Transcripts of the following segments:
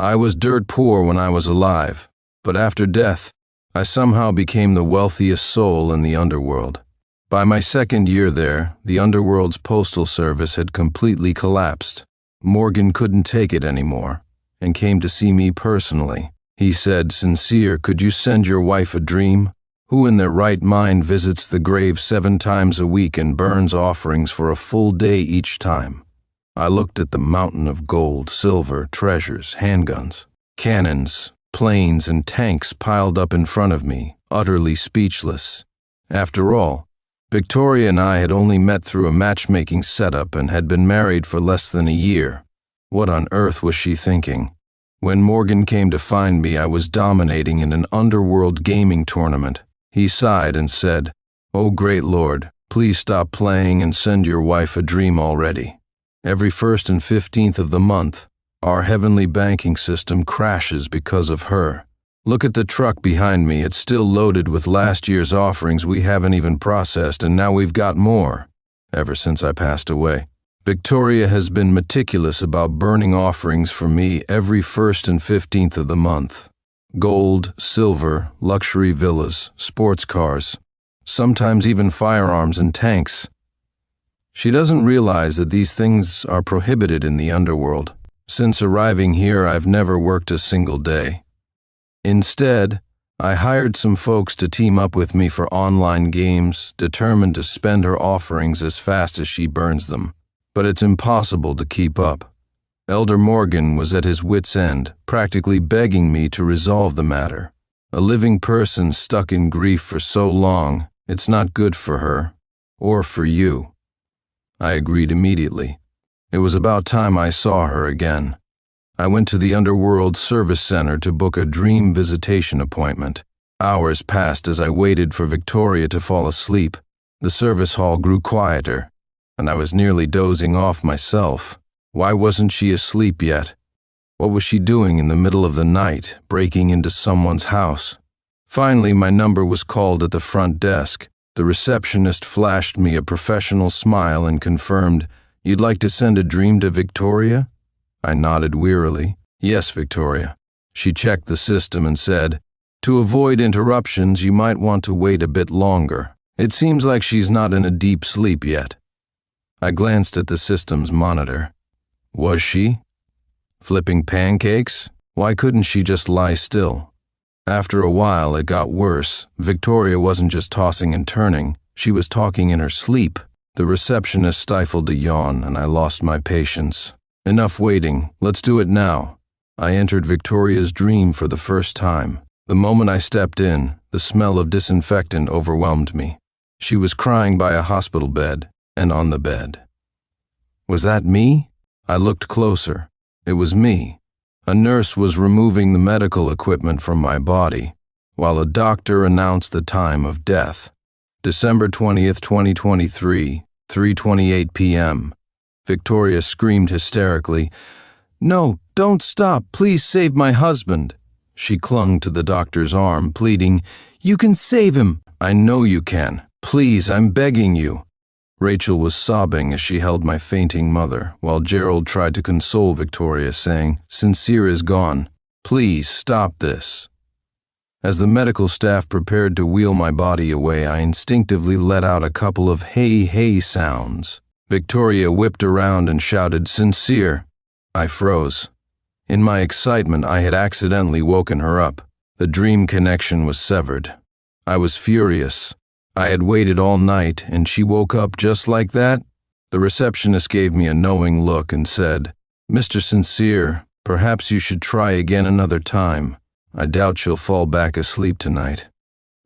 I was dirt poor when I was alive, but after death, I somehow became the wealthiest soul in the underworld. By my second year there, the underworld's postal service had completely collapsed. Morgan couldn't take it anymore, and came to see me personally. He said, "Sincere, could you send your wife a dream? Who in their right mind visits the grave 7 times a week and burns offerings for a full day each time?" I looked at the mountain of gold, silver, treasures, handguns, cannons, planes, and tanks piled up in front of me, utterly speechless. After all, Victoria and I had only met through a matchmaking setup and had been married for less than a year. What on earth was she thinking? When Morgan came to find me, I was dominating in an underworld gaming tournament. He sighed and said, "Oh great Lord, please stop playing and send your wife a dream already. Every 1st and 15th of the month, our heavenly banking system crashes because of her. Look at the truck behind me, it's still loaded with last year's offerings we haven't even processed, and now we've got more, ever since I passed away. Victoria has been meticulous about burning offerings for me every 1st and 15th of the month. Gold, silver, luxury villas, sports cars, sometimes even firearms and tanks. She doesn't realize that these things are prohibited in the underworld. Since arriving here, I've never worked a single day. Instead, I hired some folks to team up with me for online games, determined to spend her offerings as fast as she burns them. But it's impossible to keep up. Elder Morgan was at his wit's end, practically begging me to resolve the matter. A living person stuck in grief for so long, it's not good for her, or for you. I agreed immediately. It was about time I saw her again. I went to the Underworld Service Center to book a dream visitation appointment. Hours passed as I waited for Victoria to fall asleep. The service hall grew quieter, and I was nearly dozing off myself. Why wasn't she asleep yet? What was she doing in the middle of the night, breaking into someone's house? Finally, my number was called at the front desk. The receptionist flashed me a professional smile and confirmed, "You'd like to send a dream to Victoria?" I nodded wearily. "Yes, Victoria." She checked the system and said, "To avoid interruptions, you might want to wait a bit longer. It seems like she's not in a deep sleep yet." I glanced at the system's monitor. Was she? Flipping pancakes? Why couldn't she just lie still? After a while, it got worse. Victoria wasn't just tossing and turning, she was talking in her sleep. The receptionist stifled a yawn, and I lost my patience. "Enough waiting, let's do it now." I entered Victoria's dream for the first time. The moment I stepped in, the smell of disinfectant overwhelmed me. She was crying by a hospital bed, and on the bed. Was that me? I looked closer. It was me. A nurse was removing the medical equipment from my body, while a doctor announced the time of death. December 20th, 2023, 3:28 p.m. Victoria screamed hysterically, "No, don't stop, please save my husband." She clung to the doctor's arm, pleading, "You can save him." "I know you can. Please, I'm begging you." Rachel was sobbing as she held my fainting mother, while Gerald tried to console Victoria, saying, "Sincere is gone. Please stop this." As the medical staff prepared to wheel my body away, I instinctively let out a couple of "hey, hey" sounds. Victoria whipped around and shouted, "Sincere." I froze. In my excitement, I had accidentally woken her up. The dream connection was severed. I was furious. I had waited all night, and she woke up just like that? The receptionist gave me a knowing look and said, "Mr. Sincere, perhaps you should try again another time. I doubt she'll fall back asleep tonight."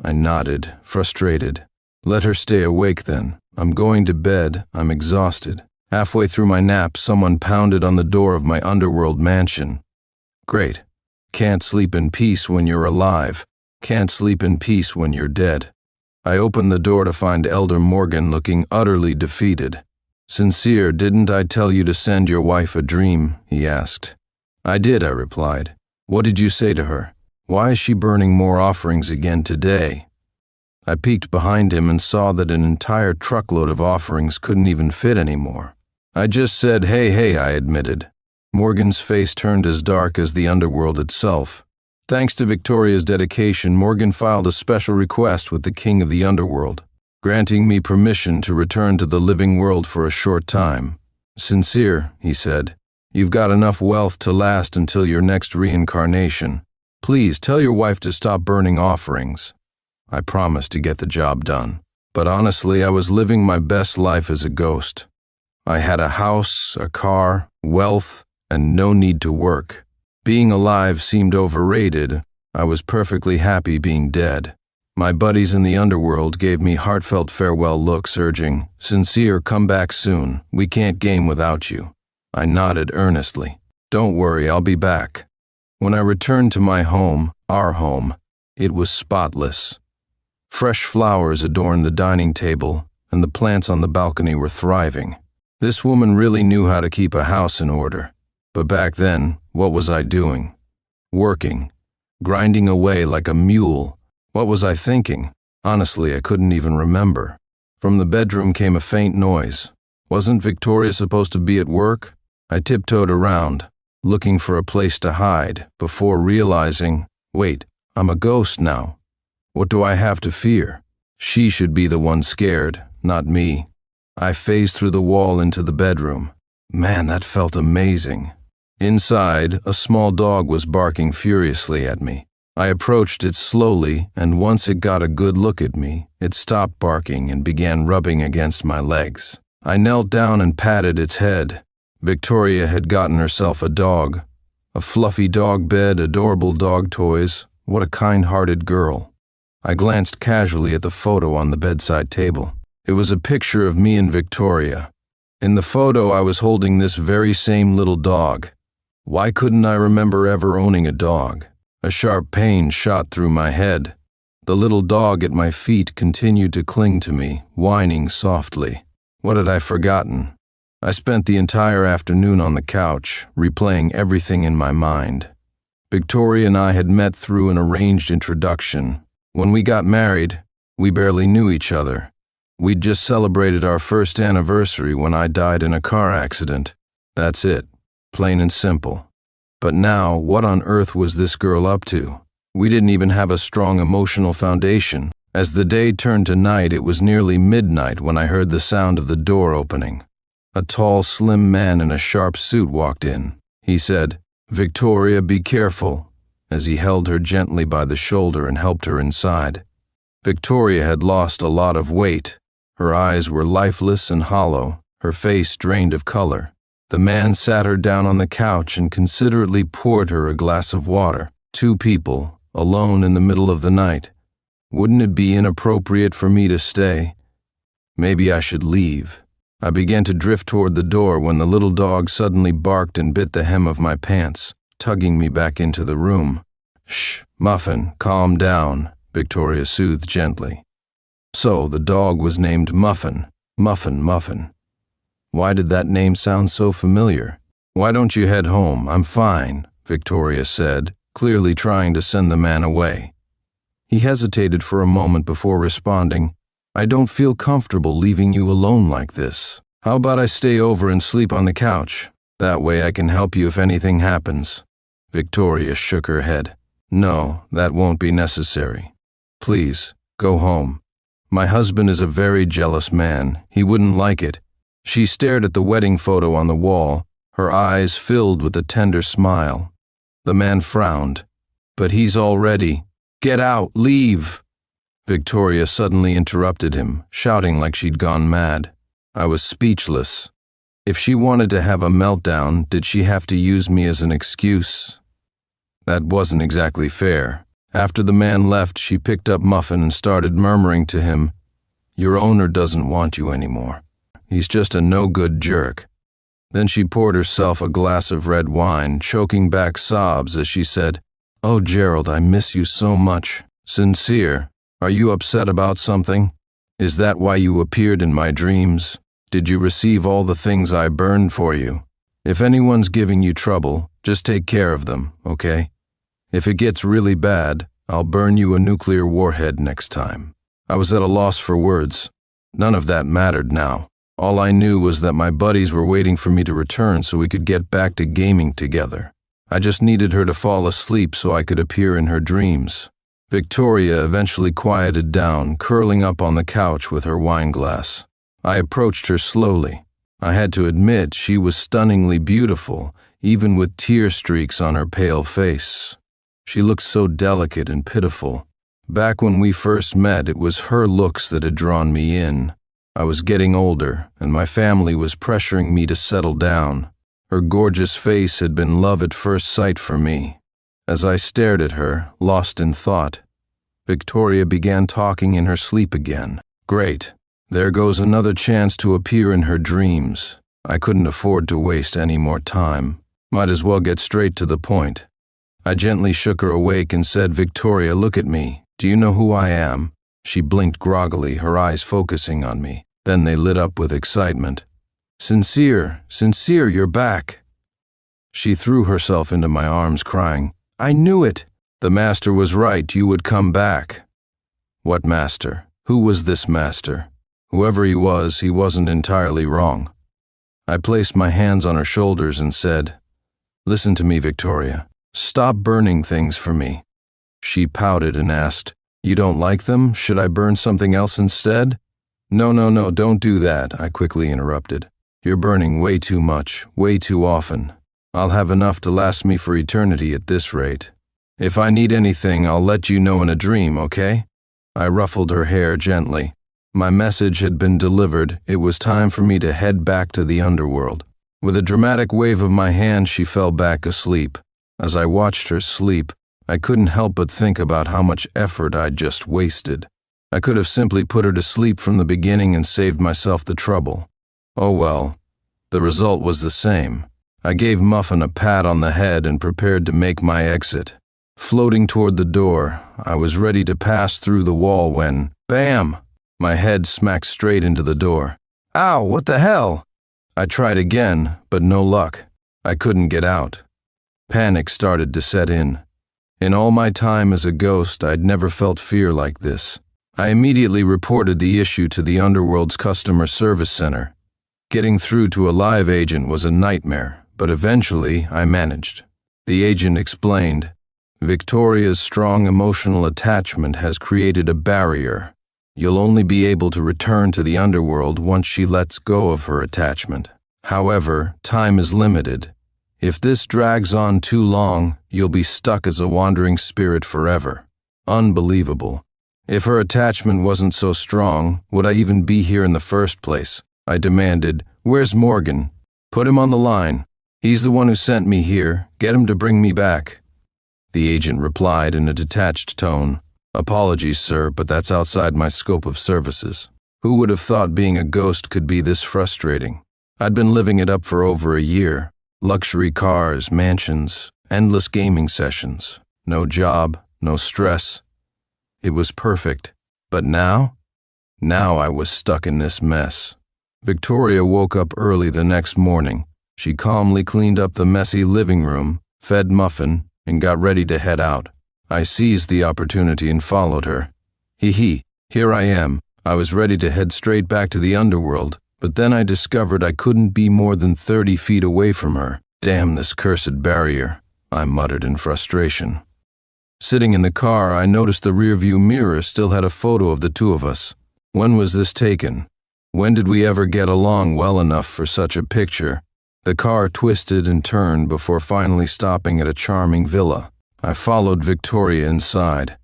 I nodded, frustrated. "Let her stay awake then. I'm going to bed. I'm exhausted." Halfway through my nap, someone pounded on the door of my underworld mansion. Great. Can't sleep in peace when you're alive. Can't sleep in peace when you're dead. I opened the door to find Elder Morgan looking utterly defeated. "Sincere, didn't I tell you to send your wife a dream?" he asked. "I did," I replied. "What did you say to her? Why is she burning more offerings again today?" I peeked behind him and saw that an entire truckload of offerings couldn't even fit anymore. "I just said, hey, I admitted. Morgan's face turned as dark as the underworld itself. Thanks to Victoria's dedication, Morgan filed a special request with the king of the underworld, granting me permission to return to the living world for a short time. Sincere, he said, you've got enough wealth to last until your next reincarnation. Please tell your wife to stop burning offerings. I promised to get the job done. But honestly, I was living my best life as a ghost. I had a house, a car, wealth, and no need to work. Being alive seemed overrated. I was perfectly happy being dead. My buddies in the underworld gave me heartfelt farewell looks, urging, Sincere, come back soon. We can't game without you. I nodded earnestly. Don't worry, I'll be back. When I returned to my home, our home, it was spotless. Fresh flowers adorned the dining table, and the plants on the balcony were thriving. This woman really knew how to keep a house in order. But back then, what was I doing? Working, grinding away like a mule. What was I thinking? Honestly, I couldn't even remember. From the bedroom came a faint noise. Wasn't Victoria supposed to be at work? I tiptoed around, looking for a place to hide, before realizing, wait, I'm a ghost now. What do I have to fear? She should be the one scared, not me. I phased through the wall into the bedroom. Man, that felt amazing. Inside, a small dog was barking furiously at me. I approached it slowly, and once it got a good look at me, it stopped barking and began rubbing against my legs. I knelt down and patted its head. Victoria had gotten herself a dog. A fluffy dog bed, adorable dog toys. What a kind-hearted girl. I glanced casually at the photo on the bedside table. It was a picture of me and Victoria. In the photo, I was holding this very same little dog. Why couldn't I remember ever owning a dog? A sharp pain shot through my head. The little dog at my feet continued to cling to me, whining softly. What had I forgotten? I spent the entire afternoon on the couch, replaying everything in my mind. Victoria and I had met through an arranged introduction. When we got married, we barely knew each other. We'd just celebrated our first anniversary when I died in a car accident. That's it, plain and simple. But now, what on earth was this girl up to? We didn't even have a strong emotional foundation. As the day turned to night, it was nearly midnight when I heard the sound of the door opening. A tall, slim man in a sharp suit walked in. He said, "Victoria, be careful," as he held her gently by the shoulder and helped her inside. Victoria had lost a lot of weight. Her eyes were lifeless and hollow, her face drained of color. The man sat her down on the couch and considerately poured her a glass of water. Two people, alone in the middle of the night. Wouldn't it be inappropriate for me to stay? Maybe I should leave. I began to drift toward the door when the little dog suddenly barked and bit the hem of my pants, tugging me back into the room. "Shh, Muffin, calm down," Victoria soothed gently. So the dog was named Muffin. Muffin. Why did that name sound so familiar? "Why don't you head home? I'm fine," Victoria said, clearly trying to send the man away. He hesitated for a moment before responding, "I don't feel comfortable leaving you alone like this. How about I stay over and sleep on the couch? That way I can help you if anything happens." Victoria shook her head. "No, that won't be necessary. Please, go home. My husband is a very jealous man. He wouldn't like it." She stared at the wedding photo on the wall, her eyes filled with a tender smile. The man frowned. "But he's all ready. Get out, leave!" Victoria suddenly interrupted him, shouting like she'd gone mad. I was speechless. If she wanted to have a meltdown, did she have to use me as an excuse? That wasn't exactly fair. After the man left, she picked up Muffin and started murmuring to him, "Your owner doesn't want you anymore. He's just a no-good jerk." Then she poured herself a glass of red wine, choking back sobs as she said, "Oh, Gerald, I miss you so much. Sincere, are you upset about something? Is that why you appeared in my dreams? Did you receive all the things I burned for you? If anyone's giving you trouble, just take care of them, okay? If it gets really bad, I'll burn you a nuclear warhead next time." I was at a loss for words. None of that mattered now. All I knew was that my buddies were waiting for me to return so we could get back to gaming together. I just needed her to fall asleep so I could appear in her dreams. Victoria eventually quieted down, curling up on the couch with her wine glass. I approached her slowly. I had to admit she was stunningly beautiful, even with tear streaks on her pale face. She looked so delicate and pitiful. Back when we first met, it was her looks that had drawn me in. I was getting older, and my family was pressuring me to settle down. Her gorgeous face had been love at first sight for me. As I stared at her, lost in thought, Victoria began talking in her sleep again. Great. There goes another chance to appear in her dreams. I couldn't afford to waste any more time. Might as well get straight to the point. I gently shook her awake and said, "Victoria, look at me. Do you know who I am?" She blinked groggily, her eyes focusing on me. Then they lit up with excitement. Sincere, you're back." She threw herself into my arms, crying, "I knew it. The master was right, you would come back." What master? Who was this master? Whoever he wasn't entirely wrong. I placed my hands on her shoulders and said, "Listen to me, Victoria. Stop burning things for me." She pouted and asked, "You don't like them? Should I burn something else instead?" No, don't do that," I quickly interrupted. "You're burning way too much, way too often. I'll have enough to last me for eternity at this rate. If I need anything, I'll let you know in a dream, okay?" I ruffled her hair gently. My message had been delivered. It was time for me to head back to the underworld. With a dramatic wave of my hand, she fell back asleep. As I watched her sleep, I couldn't help but think about how much effort I'd just wasted. I could have simply put her to sleep from the beginning and saved myself the trouble. Oh well, the result was the same. I gave Muffin a pat on the head and prepared to make my exit. Floating toward the door, I was ready to pass through the wall when, bam! My head smacked straight into the door. Ow, what the hell? I tried again, but no luck. I couldn't get out. Panic started to set in. In all my time as a ghost, I'd never felt fear like this. I immediately reported the issue to the Underworld's customer service center. Getting through to a live agent was a nightmare, but eventually I managed. The agent explained, "Victoria's strong emotional attachment has created a barrier. You'll only be able to return to the Underworld once she lets go of her attachment. However, time is limited. If this drags on too long, you'll be stuck as a wandering spirit forever." Unbelievable. If her attachment wasn't so strong, would I even be here in the first place? I demanded, "Where's Morgan? Put him on the line. He's the one who sent me here. Get him to bring me back." The agent replied in a detached tone, "Apologies, sir, but that's outside my scope of services." Who would have thought being a ghost could be this frustrating? I'd been living it up for over a year. Luxury cars, mansions, endless gaming sessions. No job, no stress. It was perfect. But now? Now I was stuck in this mess. Victoria woke up early the next morning. She calmly cleaned up the messy living room, fed Muffin, and got ready to head out. I seized the opportunity and followed her. Here I am. I was ready to head straight back to the Underworld, but then I discovered I couldn't be more than 30 feet away from her. Damn this cursed barrier, I muttered in frustration. Sitting in the car, I noticed the rearview mirror still had a photo of the two of us. When was this taken? When did we ever get along well enough for such a picture? The car twisted and turned before finally stopping at a charming villa. I followed Victoria inside.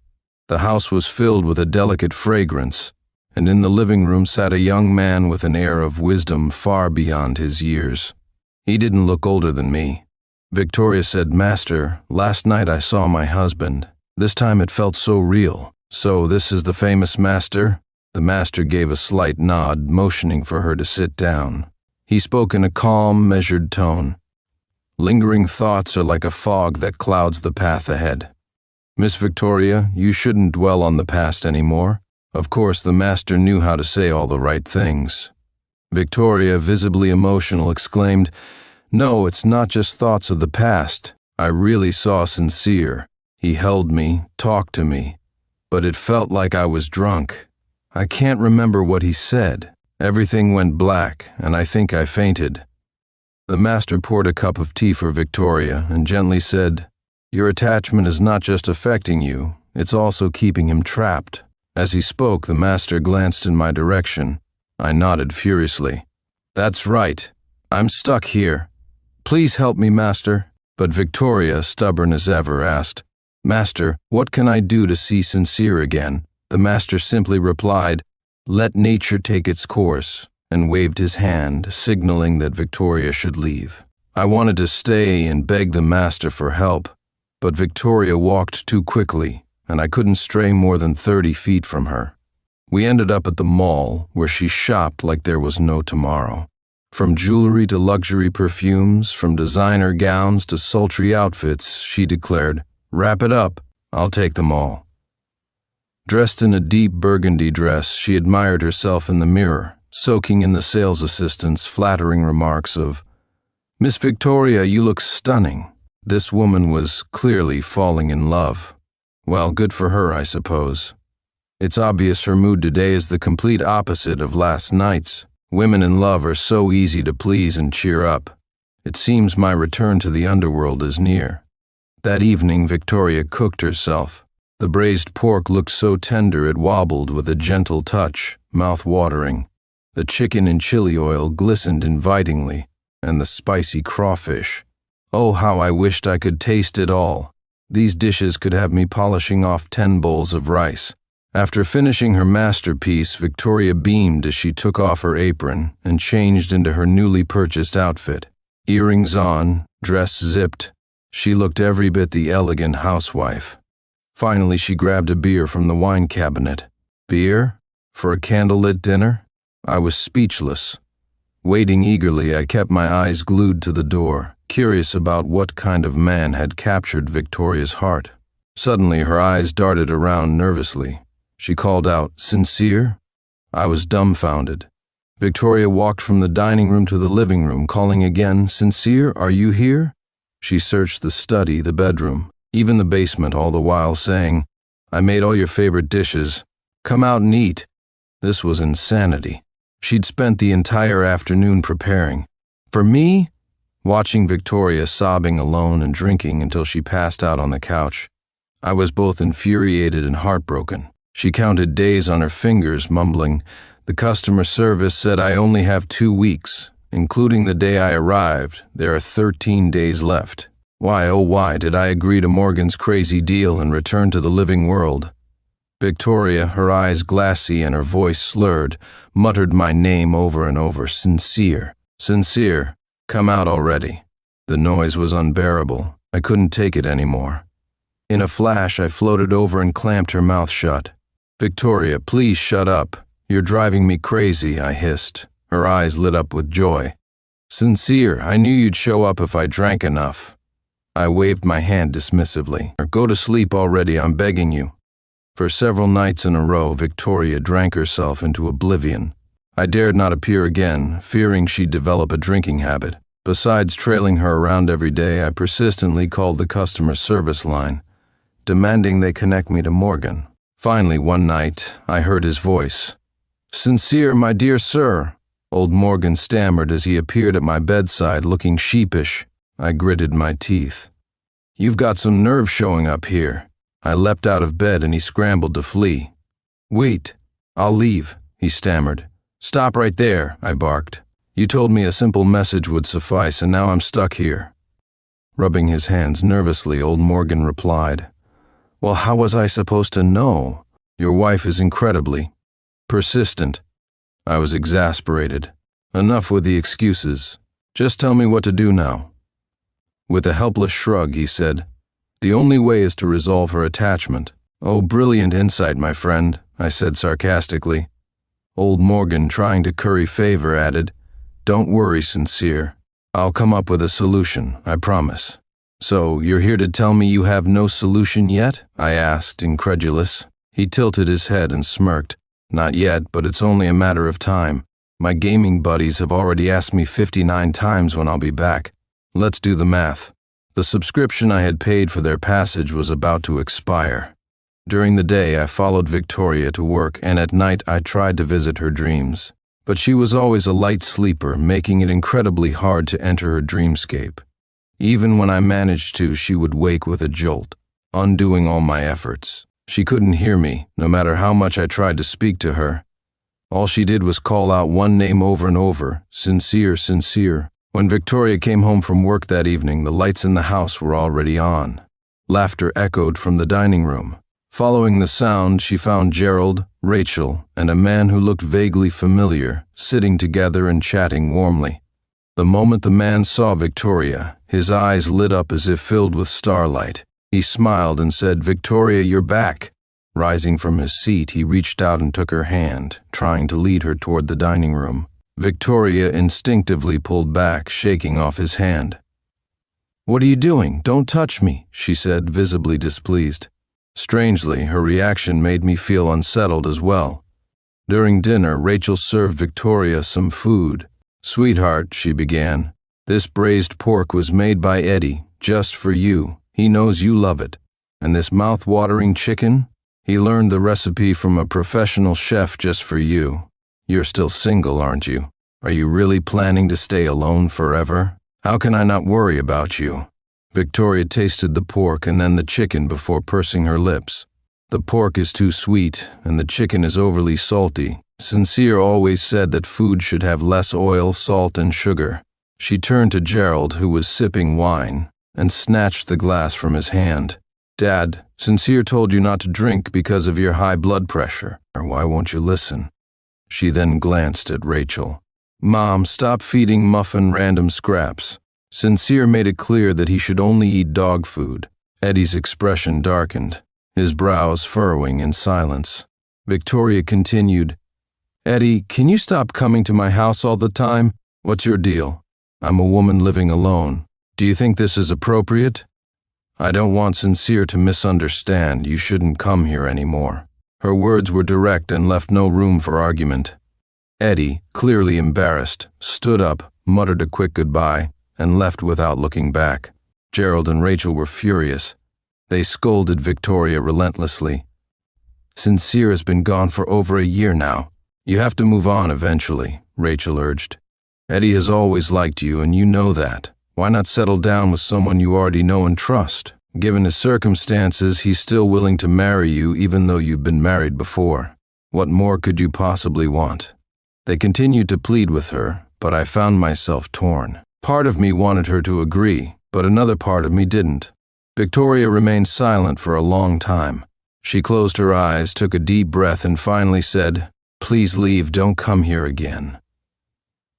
The house was filled with a delicate fragrance, and in the living room sat a young man with an air of wisdom far beyond his years. He didn't look older than me. Victoria said, "Master, last night I saw my husband. This time it felt so real." "So this is the famous master?" The master gave a slight nod, motioning for her to sit down. He spoke in a calm, measured tone. "Lingering thoughts are like a fog that clouds the path ahead. Miss Victoria, you shouldn't dwell on the past anymore." Of course, the master knew how to say all the right things. Victoria, visibly emotional, exclaimed, "No, it's not just thoughts of the past. I really saw Sincere. He held me, talked to me, but it felt like I was drunk. I can't remember what he said. Everything went black, and I think I fainted. The master poured a cup of tea for Victoria and gently said, "Your attachment is not just affecting you, it's also keeping him trapped." As he spoke, the master glanced in my direction. I nodded furiously. "That's right. I'm stuck here. Please help me, master." But Victoria, stubborn as ever, asked, "Master, what can I do to see Sincere again?" The master simply replied, "Let nature take its course," and waved his hand, signaling that Victoria should leave. I wanted to stay and beg the master for help, but Victoria walked too quickly, and I couldn't stray more than 30 feet from her. We ended up at the mall, where she shopped like there was no tomorrow. From jewelry to luxury perfumes, from designer gowns to sultry outfits, she declared, "Wrap it up, I'll take them all." Dressed in a deep burgundy dress, she admired herself in the mirror, soaking in the sales assistant's flattering remarks of, "Miss Victoria, you look stunning." This woman was clearly falling in love. Well, good for her, I suppose. It's obvious her mood today is the complete opposite of last night's. Women in love are so easy to please and cheer up. It seems my return to the underworld is near. That evening, Victoria cooked herself. The braised pork looked so tender it wobbled with a gentle touch, mouth-watering. The chicken in chili oil glistened invitingly, and the spicy crawfish. Oh, how I wished I could taste it all. These dishes could have me polishing off 10 bowls of rice. After finishing her masterpiece, Victoria beamed as she took off her apron and changed into her newly purchased outfit. Earrings on, dress zipped, she looked every bit the elegant housewife. Finally, she grabbed a beer from the wine cabinet. Beer? For a candlelit dinner? I was speechless. Waiting eagerly, I kept my eyes glued to the door, curious about what kind of man had captured Victoria's heart. Suddenly, her eyes darted around nervously. She called out, "Sincere?" I was dumbfounded. Victoria walked from the dining room to the living room, calling again, "Sincere, are you here?" She searched the study, the bedroom, even the basement, all the while saying, "I made all your favorite dishes. Come out and eat." This was insanity. She'd spent the entire afternoon preparing. For me? Watching Victoria sobbing alone and drinking until she passed out on the couch. I was both infuriated and heartbroken. She counted days on her fingers, mumbling, "The customer service said I only have 2 weeks. Including the day I arrived, there are 13 days left. Why, oh why, did I agree to Morgan's crazy deal and return to the living world?" Victoria, her eyes glassy and her voice slurred, muttered my name over and over, "Sincere, Sincere, come out already." The noise was unbearable. I couldn't take it anymore. In a flash, I floated over and clamped her mouth shut. "Victoria, please shut up. You're driving me crazy," I hissed. Her eyes lit up with joy. "Sincere, I knew you'd show up if I drank enough." I waved my hand dismissively. "Go to sleep already, I'm begging you." For several nights in a row, Victoria drank herself into oblivion. I dared not appear again, fearing she'd develop a drinking habit. Besides trailing her around every day, I persistently called the customer service line, demanding they connect me to Morgan. Finally, one night, I heard his voice. "Sincere, my dear sir," old Morgan stammered as he appeared at my bedside looking sheepish. I gritted my teeth. "You've got some nerve showing up here." I leapt out of bed and he scrambled to flee. "Wait, I'll leave," he stammered. "Stop right there," I barked. "You told me a simple message would suffice and now I'm stuck here." Rubbing his hands nervously, old Morgan replied, "Well, how was I supposed to know? Your wife is incredibly persistent." I was exasperated. "Enough with the excuses. Just tell me what to do now." With a helpless shrug, he said, "The only way is to resolve her attachment." "Oh, brilliant insight, my friend," I said sarcastically. Old Morgan, trying to curry favor, added, "Don't worry, Sincere. I'll come up with a solution, I promise." "So, you're here to tell me you have no solution yet?" I asked, incredulous. He tilted his head and smirked. "Not yet, but it's only a matter of time. My gaming buddies have already asked me 59 times when I'll be back. Let's do the math." The subscription I had paid for their passage was about to expire. During the day, I followed Victoria to work, and at night I tried to visit her dreams. But she was always a light sleeper, making it incredibly hard to enter her dreamscape. Even when I managed to, she would wake with a jolt, undoing all my efforts. She couldn't hear me, no matter how much I tried to speak to her. All she did was call out one name over and over, Sincere, Sincere. When Victoria came home from work that evening, the lights in the house were already on. Laughter echoed from the dining room. Following the sound, she found Gerald, Rachel, and a man who looked vaguely familiar, sitting together and chatting warmly. The moment the man saw Victoria, his eyes lit up as if filled with starlight. He smiled and said, "Victoria, you're back." Rising from his seat, he reached out and took her hand, trying to lead her toward the dining room. Victoria instinctively pulled back, shaking off his hand. "What are you doing? Don't touch me," she said, visibly displeased. Strangely, her reaction made me feel unsettled as well. During dinner, Rachel served Victoria some food. "Sweetheart," she began, "this braised pork was made by Eddie, just for you. He knows you love it. And this mouth-watering chicken? He learned the recipe from a professional chef just for you. You're still single, aren't you? Are you really planning to stay alone forever? How can I not worry about you?" Victoria tasted the pork and then the chicken before pursing her lips. "The pork is too sweet, and the chicken is overly salty. Sincere always said that food should have less oil, salt, and sugar." She turned to Gerald, who was sipping wine, and snatched the glass from his hand. "Dad, Sincere told you not to drink because of your high blood pressure. Why won't you listen?" She then glanced at Rachel. "Mom, stop feeding Muffin random scraps. Sincere made it clear that he should only eat dog food." Eddie's expression darkened, his brows furrowing in silence. Victoria continued, "Eddie, can you stop coming to my house all the time? What's your deal? I'm a woman living alone. Do you think this is appropriate? I don't want Sincere to misunderstand. You shouldn't come here anymore." Her words were direct and left no room for argument. Eddie, clearly embarrassed, stood up, muttered a quick goodbye, and left without looking back. Gerald and Rachel were furious. They scolded Victoria relentlessly. "Sincere has been gone for over a year now. You have to move on eventually," Rachel urged. "Eddie has always liked you, and you know that. Why not settle down with someone you already know and trust? Given his circumstances, he's still willing to marry you even though you've been married before. What more could you possibly want?" They continued to plead with her, but I found myself torn. Part of me wanted her to agree, but another part of me didn't. Victoria remained silent for a long time. She closed her eyes, took a deep breath, and finally said, "Please leave, don't come here again."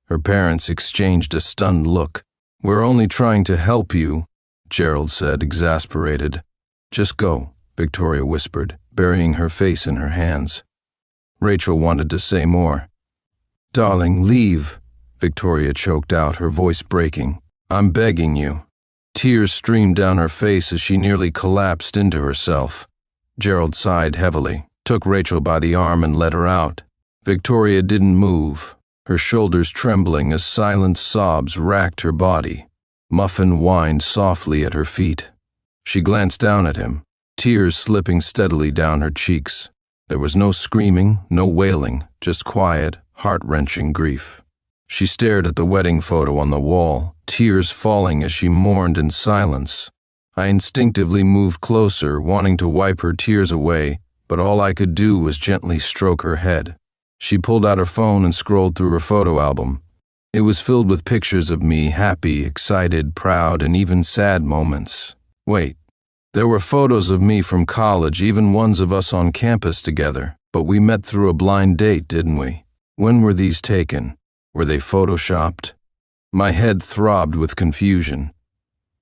Her parents exchanged a stunned look. "We're only trying to help you," Gerald said, exasperated. "Just go," Victoria whispered, burying her face in her hands. Rachel wanted to say more. "Darling, leave," Victoria choked out, her voice breaking. "I'm begging you." Tears streamed down her face as she nearly collapsed into herself. Gerald sighed heavily, took Rachel by the arm and led her out. Victoria didn't move, her shoulders trembling as silent sobs racked her body. Muffin whined softly at her feet. She glanced down at him, tears slipping steadily down her cheeks. There was no screaming, no wailing, just quiet, heart-wrenching grief. She stared at the wedding photo on the wall, tears falling as she mourned in silence. I instinctively moved closer, wanting to wipe her tears away, but all I could do was gently stroke her head. She pulled out her phone and scrolled through her photo album. It was filled with pictures of me, happy, excited, proud, and even sad moments. Wait, there were photos of me from college, even ones of us on campus together, but we met through a blind date, didn't we? When were these taken? Were they photoshopped? My head throbbed with confusion.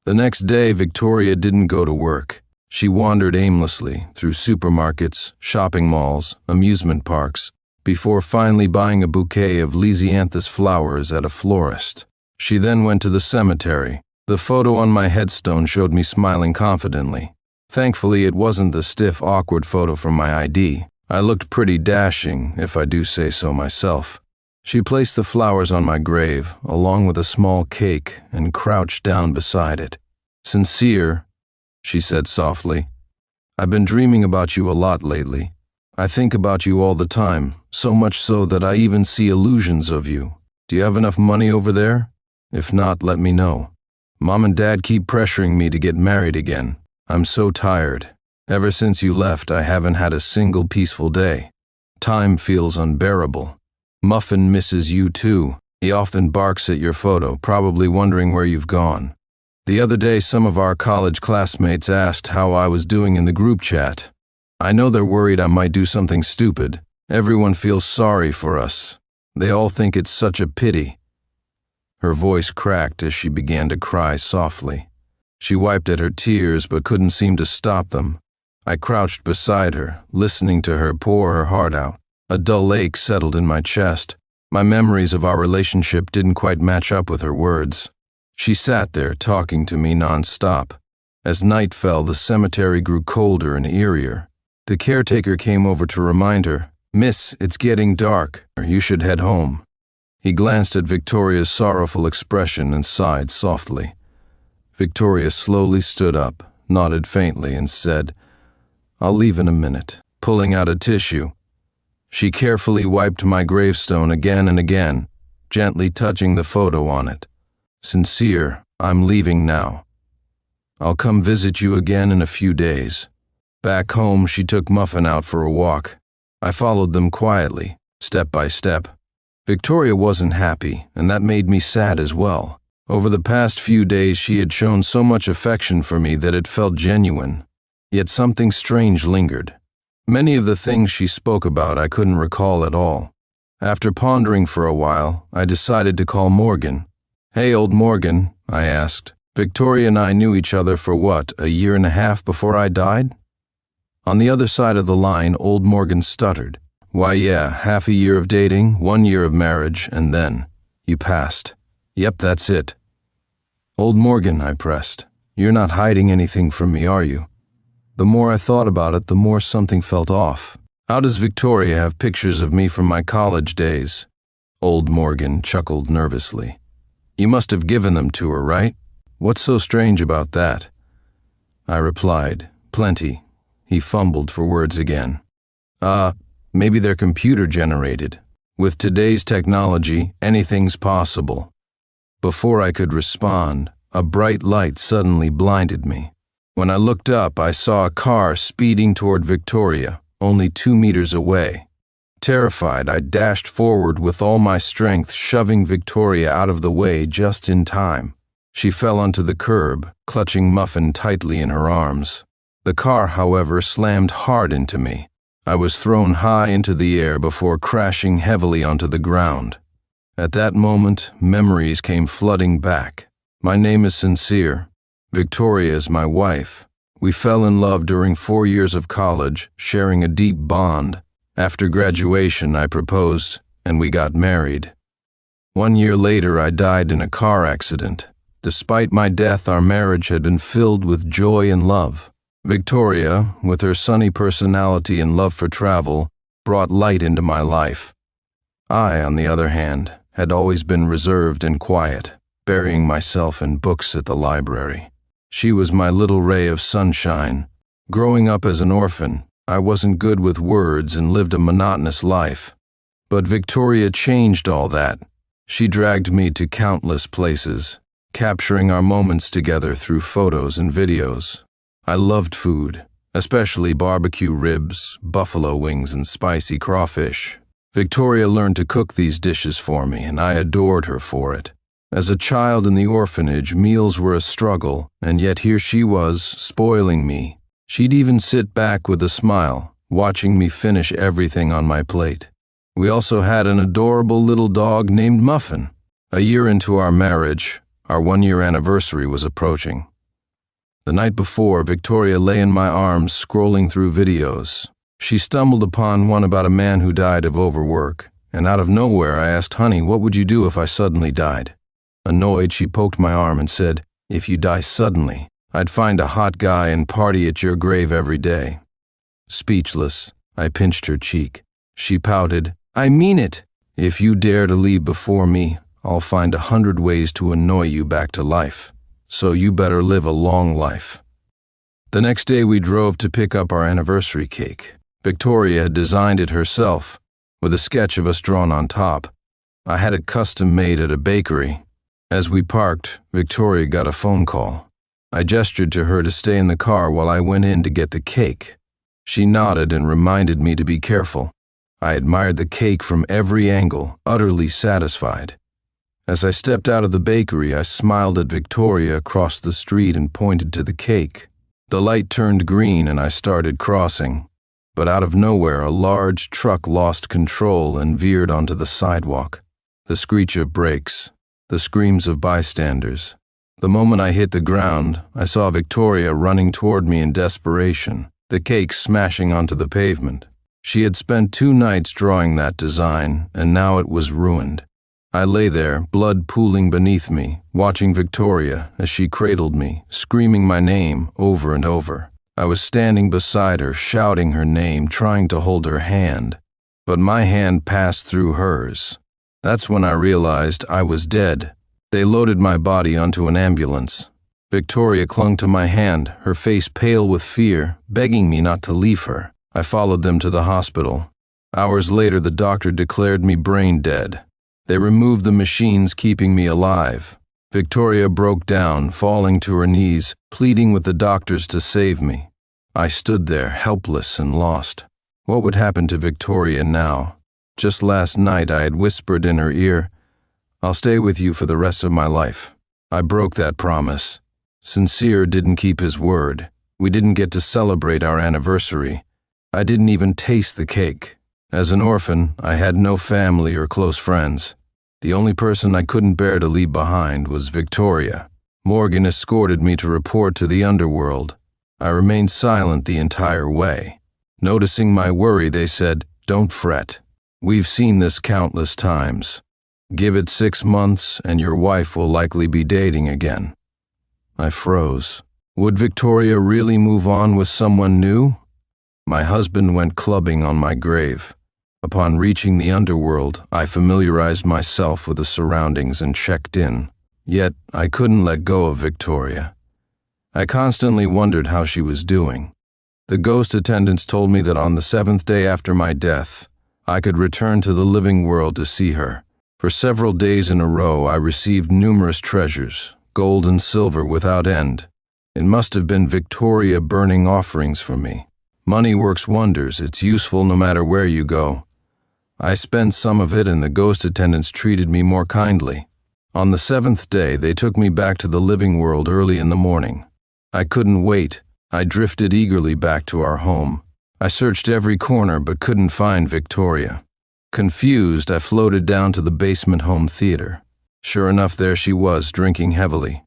The next day, Victoria didn't go to work. She wandered aimlessly through supermarkets, shopping malls, amusement parks, before finally buying a bouquet of Lysianthus flowers at a florist. She then went to the cemetery. The photo on my headstone showed me smiling confidently. Thankfully, it wasn't the stiff, awkward photo from my ID. I looked pretty dashing, if I do say so myself. She placed the flowers on my grave, along with a small cake, and crouched down beside it. "Sincere," she said softly, "I've been dreaming about you a lot lately. I think about you all the time, so much so that I even see illusions of you. Do you have enough money over there? If not, let me know. Mom and Dad keep pressuring me to get married again. I'm so tired. Ever since you left, I haven't had a single peaceful day. Time feels unbearable. Muffin misses you too. He often barks at your photo, probably wondering where you've gone. The other day, some of our college classmates asked how I was doing in the group chat. I know they're worried I might do something stupid. Everyone feels sorry for us. They all think it's such a pity. Her voice cracked as she began to cry softly. She wiped at her tears but couldn't seem to stop them. I crouched beside her, listening to her pour her heart out. A dull ache settled in my chest. My memories of our relationship didn't quite match up with her words. She sat there talking to me non-stop. As night fell, the cemetery grew colder and eerier. The caretaker came over to remind her, "Miss, it's getting dark. You should head home." He glanced at Victoria's sorrowful expression and sighed softly. Victoria slowly stood up, nodded faintly, and said, "I'll leave in a minute," pulling out a tissue. She carefully wiped my gravestone again and again, gently touching the photo on it. "Sincere, I'm leaving now. I'll come visit you again in a few days." Back home, she took Muffin out for a walk. I followed them quietly, step by step. Victoria wasn't happy, and that made me sad as well. Over the past few days, she had shown so much affection for me that it felt genuine. Yet something strange lingered. Many of the things she spoke about I couldn't recall at all. After pondering for a while, I decided to call Morgan. "Hey, old Morgan," I asked. "Victoria and I knew each other for what, a year and a half before I died?" On the other side of the line, old Morgan stuttered. "Why, yeah, half a year of dating, 1 year of marriage, and then you passed." "Yep, that's it." "Old Morgan," I pressed, "you're not hiding anything from me, are you?" The more I thought about it, the more something felt off. "How does Victoria have pictures of me from my college days?" Old Morgan chuckled nervously. "You must have given them to her, right? What's so strange about that?" I replied, "Plenty." He fumbled for words again. Maybe they're computer-generated. With today's technology, anything's possible." Before I could respond, a bright light suddenly blinded me. When I looked up, I saw a car speeding toward Victoria, only 2 meters away. Terrified, I dashed forward with all my strength, shoving Victoria out of the way just in time. She fell onto the curb, clutching Muffin tightly in her arms. The car, however, slammed hard into me. I was thrown high into the air before crashing heavily onto the ground. At that moment, memories came flooding back. My name is Sincere. Victoria is my wife. We fell in love during 4 years of college, sharing a deep bond. After graduation, I proposed, and we got married. 1 year later, I died in a car accident. Despite my death, our marriage had been filled with joy and love. Victoria, with her sunny personality and love for travel, brought light into my life. I, on the other hand, had always been reserved and quiet, burying myself in books at the library. She was my little ray of sunshine. Growing up as an orphan, I wasn't good with words and lived a monotonous life. But Victoria changed all that. She dragged me to countless places, capturing our moments together through photos and videos. I loved food, especially barbecue ribs, buffalo wings, and spicy crawfish. Victoria learned to cook these dishes for me, and I adored her for it. As a child in the orphanage, meals were a struggle, and yet here she was, spoiling me. She'd even sit back with a smile, watching me finish everything on my plate. We also had an adorable little dog named Muffin. A year into our marriage, our 1-year anniversary was approaching. The night before, Victoria lay in my arms scrolling through videos. She stumbled upon one about a man who died of overwork, and out of nowhere I asked, "Honey, what would you do if I suddenly died?" Annoyed, she poked my arm and said, "If you die suddenly, I'd find a hot guy and party at your grave every day." Speechless, I pinched her cheek. She pouted, "I mean it. If you dare to leave before me, I'll find 100 ways to annoy you back to life. So you better live a long life." The next day we drove to pick up our anniversary cake. Victoria had designed it herself, with a sketch of us drawn on top. I had it custom made at a bakery. As we parked, Victoria got a phone call. I gestured to her to stay in the car while I went in to get the cake. She nodded and reminded me to be careful. I admired the cake from every angle, utterly satisfied. As I stepped out of the bakery, I smiled at Victoria across the street and pointed to the cake. The light turned green and I started crossing, but out of nowhere a large truck lost control and veered onto the sidewalk. The screech of brakes, the screams of bystanders. The moment I hit the ground, I saw Victoria running toward me in desperation, the cake smashing onto the pavement. She had spent 2 nights drawing that design, and now it was ruined. I lay there, blood pooling beneath me, watching Victoria as she cradled me, screaming my name over and over. I was standing beside her, shouting her name, trying to hold her hand, but my hand passed through hers. That's when I realized I was dead. They loaded my body onto an ambulance. Victoria clung to my hand, her face pale with fear, begging me not to leave her. I followed them to the hospital. Hours later, the doctor declared me brain dead. They removed the machines keeping me alive. Victoria broke down, falling to her knees, pleading with the doctors to save me. I stood there, helpless and lost. What would happen to Victoria now? Just last night I had whispered in her ear, "I'll stay with you for the rest of my life." I broke that promise. Sincere didn't keep his word. We didn't get to celebrate our anniversary. I didn't even taste the cake. As an orphan, I had no family or close friends. The only person I couldn't bear to leave behind was Victoria. Morgan escorted me to report to the Underworld. I remained silent the entire way. Noticing my worry, they said, "Don't fret. We've seen this countless times. Give it 6 months and your wife will likely be dating again." I froze. Would Victoria really move on with someone new? My husband went clubbing on my grave. Upon reaching the Underworld, I familiarized myself with the surroundings and checked in. Yet, I couldn't let go of Victoria. I constantly wondered how she was doing. The ghost attendants told me that on the 7th day after my death, I could return to the living world to see her. For several days in a row, I received numerous treasures, gold and silver without end. It must have been Victoria burning offerings for me. Money works wonders. It's useful no matter where you go. I spent some of it and the ghost attendants treated me more kindly. On the 7th day, they took me back to the living world early in the morning. I couldn't wait. I drifted eagerly back to our home. I searched every corner but couldn't find Victoria. Confused, I floated down to the basement home theater. Sure enough, there she was, drinking heavily.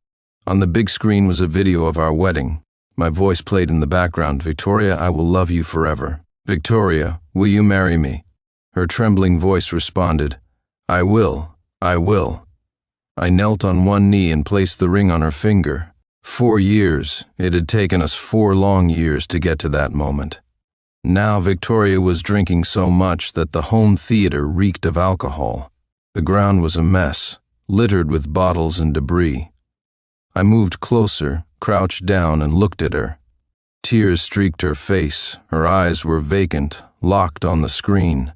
On the big screen was a video of our wedding. My voice played in the background, "Victoria, I will love you forever. Victoria, will you marry me?" Her trembling voice responded, "I will, I will." I knelt on one knee and placed the ring on her finger. 4 years, it had taken us 4 long years to get to that moment. Now Victoria was drinking so much that the home theater reeked of alcohol. The ground was a mess, littered with bottles and debris. I moved closer, crouched down and looked at her. Tears streaked her face, her eyes were vacant, locked on the screen.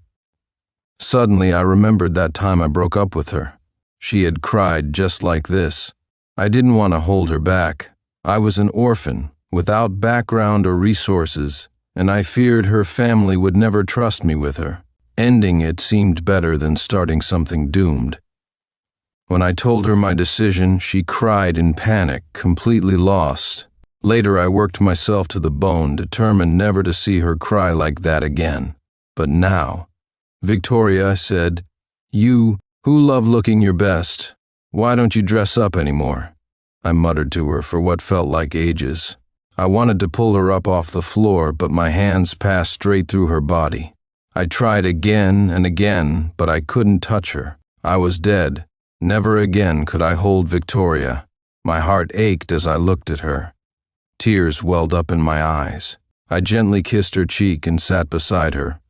Suddenly, I remembered that time I broke up with her. She had cried just like this. I didn't want to hold her back. I was an orphan, without background or resources, and I feared her family would never trust me with her. Ending it seemed better than starting something doomed. When I told her my decision, she cried in panic, completely lost. Later, I worked myself to the bone, determined never to see her cry like that again. But now, "Victoria," I said, "you, who love looking your best, why don't you dress up anymore?" I muttered to her for what felt like ages. I wanted to pull her up off the floor, but my hands passed straight through her body. I tried again and again, but I couldn't touch her. I was dead. Never again could I hold Victoria. My heart ached as I looked at her. Tears welled up in my eyes. I gently kissed her cheek and sat beside her.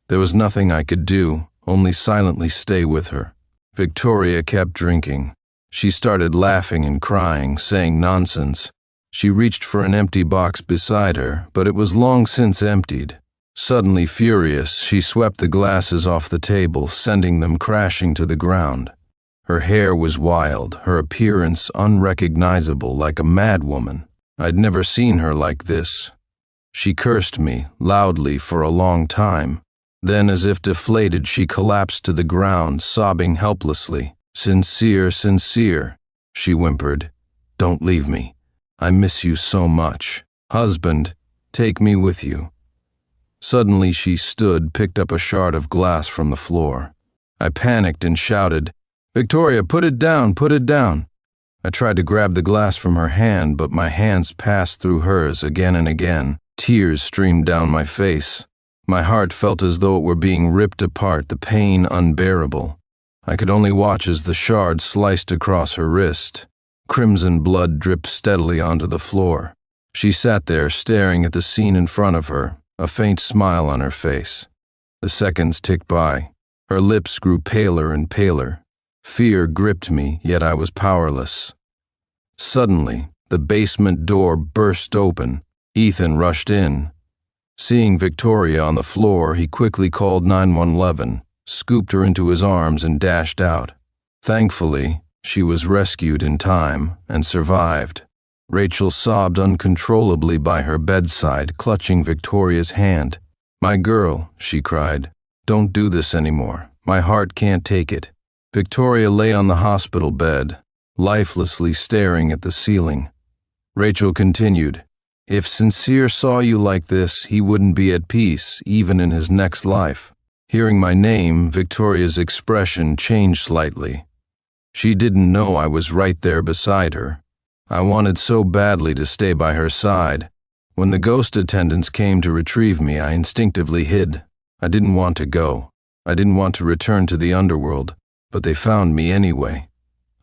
There was nothing I could do, only silently stay with her. Victoria kept drinking. She started laughing and crying, saying nonsense. She reached for an empty box beside her, but it was long since emptied. Suddenly furious, she swept the glasses off the table, sending them crashing to the ground. Her hair was wild, her appearance unrecognizable, like a madwoman. I'd never seen her like this. She cursed me, loudly, for a long time. Then, as if deflated, she collapsed to the ground, sobbing helplessly. "Sincere, sincere," she whimpered. "Don't leave me. I miss you so much. Husband, take me with you." Suddenly she stood, picked up a shard of glass from the floor. I panicked and shouted, "Victoria, put it down, put it down." I tried to grab the glass from her hand, but my hands passed through hers again and again. Tears streamed down my face. My heart felt as though it were being ripped apart, the pain unbearable. I could only watch as the shard sliced across her wrist. Crimson blood dripped steadily onto the floor. She sat there, staring at the scene in front of her, a faint smile on her face. The seconds ticked by. Her lips grew paler and paler. Fear gripped me, yet I was powerless. Suddenly, the basement door burst open. Ethan rushed in. Seeing Victoria on the floor, he quickly called 911, scooped her into his arms, and dashed out. Thankfully, she was rescued in time and survived. Rachel sobbed uncontrollably by her bedside, clutching Victoria's hand. "My girl," she cried, "don't do this anymore. My heart can't take it." Victoria lay on the hospital bed, lifelessly staring at the ceiling. Rachel continued, "If Sincere saw you like this, he wouldn't be at peace, even in his next life." Hearing my name, Victoria's expression changed slightly. She didn't know I was right there beside her. I wanted so badly to stay by her side. When the ghost attendants came to retrieve me, I instinctively hid. I didn't want to go. I didn't want to return to the underworld, but they found me anyway.